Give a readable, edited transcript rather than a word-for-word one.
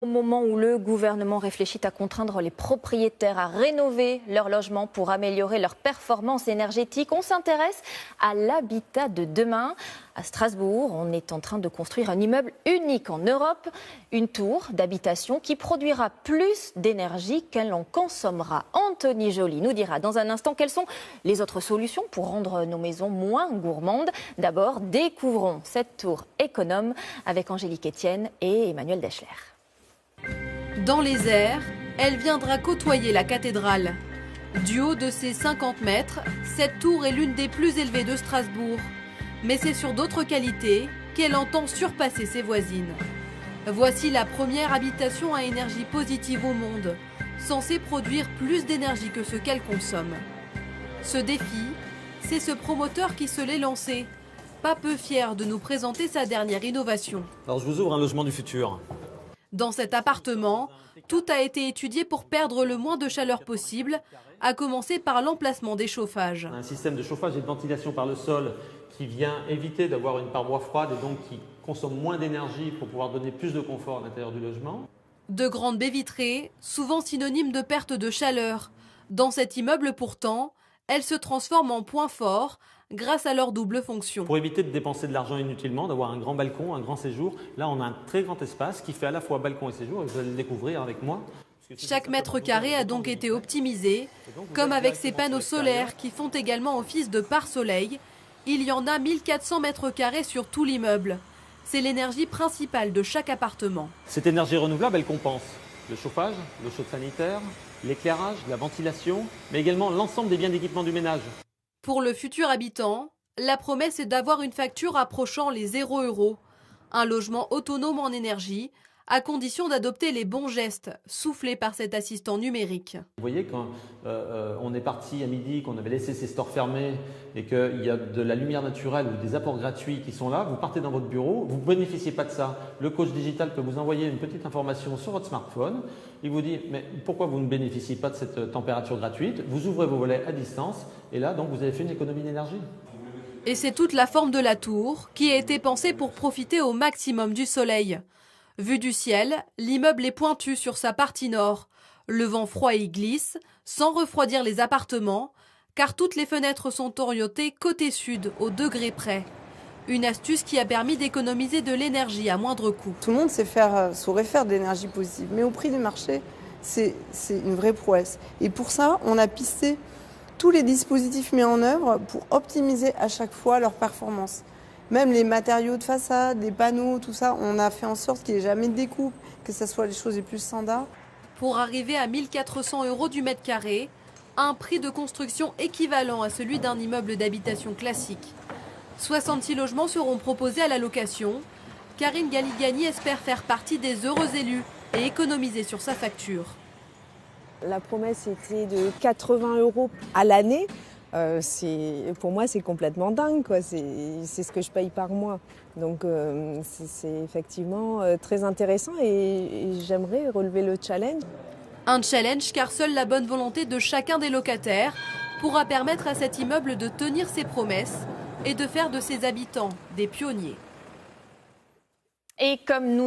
Au moment où le gouvernement réfléchit à contraindre les propriétaires à rénover leur logement pour améliorer leur performance énergétique, on s'intéresse à l'habitat de demain. À Strasbourg, on est en train de construire un immeuble unique en Europe, une tour d'habitation qui produira plus d'énergie qu'elle en consommera. Anthony Joly nous dira dans un instant quelles sont les autres solutions pour rendre nos maisons moins gourmandes. D'abord, découvrons cette tour économe avec Angélique Etienne et Emmanuel Deschler. Dans les airs, elle viendra côtoyer la cathédrale. Du haut de ses 50 mètres, cette tour est l'une des plus élevées de Strasbourg. Mais c'est sur d'autres qualités qu'elle entend surpasser ses voisines. Voici la première habitation à énergie positive au monde, censée produire plus d'énergie que ce qu'elle consomme. Ce défi, c'est ce promoteur qui se l'est lancé, pas peu fier de nous présenter sa dernière innovation. Alors je vous ouvre un logement du futur. Dans cet appartement, tout a été étudié pour perdre le moins de chaleur possible, à commencer par l'emplacement des chauffages. Un système de chauffage et de ventilation par le sol qui vient éviter d'avoir une paroi froide et donc qui consomme moins d'énergie pour pouvoir donner plus de confort à l'intérieur du logement. De grandes baies vitrées, souvent synonymes de perte de chaleur. Dans cet immeuble pourtant, elles se transforment en point fort grâce à leur double fonction. Pour éviter de dépenser de l'argent inutilement, d'avoir un grand balcon, un grand séjour, là on a un très grand espace qui fait à la fois balcon et séjour et vous allez le découvrir avec moi. Chaque mètre carré a donc été optimisé, comme avec ces panneaux solaires qui font également office de pare-soleil. Il y en a 1400 mètres carrés sur tout l'immeuble. C'est l'énergie principale de chaque appartement. Cette énergie renouvelable, elle compense le chauffage, l'eau chaude sanitaire, l'éclairage, la ventilation, mais également l'ensemble des biens d'équipement du ménage. Pour le futur habitant, la promesse est d'avoir une facture approchant les 0 €. Un logement autonome en énergie, à condition d'adopter les bons gestes soufflés par cet assistant numérique. Vous voyez, quand on est parti à midi, qu'on avait laissé ces stores fermés et qu'il y a de la lumière naturelle ou des apports gratuits qui sont là, vous partez dans votre bureau, vous ne bénéficiez pas de ça. Le coach digital peut vous envoyer une petite information sur votre smartphone. Il vous dit mais pourquoi vous ne bénéficiez pas de cette température gratuite? Vous ouvrez vos volets à distance et là donc vous avez fait une économie d'énergie. Et c'est toute la forme de la tour qui a été pensée pour profiter au maximum du soleil. Vu du ciel, l'immeuble est pointu sur sa partie nord. Le vent froid y glisse, sans refroidir les appartements, car toutes les fenêtres sont orientées côté sud, au degré près. Une astuce qui a permis d'économiser de l'énergie à moindre coût. Tout le monde saurait faire de l'énergie positive, mais au prix du marché, c'est une vraie prouesse. Et pour ça, on a pisté tous les dispositifs mis en œuvre pour optimiser à chaque fois leur performance. Même les matériaux de façade, les panneaux, tout ça, on a fait en sorte qu'il n'y ait jamais de découpe, que ce soit les choses les plus standards. Pour arriver à 1400 € du mètre carré, un prix de construction équivalent à celui d'un immeuble d'habitation classique. 66 logements seront proposés à la location. Karine Galigani espère faire partie des heureux élus et économiser sur sa facture. La promesse était de 80 € à l'année. Pour moi, c'est complètement dingue, quoi. C'est ce que je paye par mois. Donc, c'est effectivement très intéressant et j'aimerais relever le challenge. Un challenge car seule la bonne volonté de chacun des locataires pourra permettre à cet immeuble de tenir ses promesses et de faire de ses habitants des pionniers. Et comme nous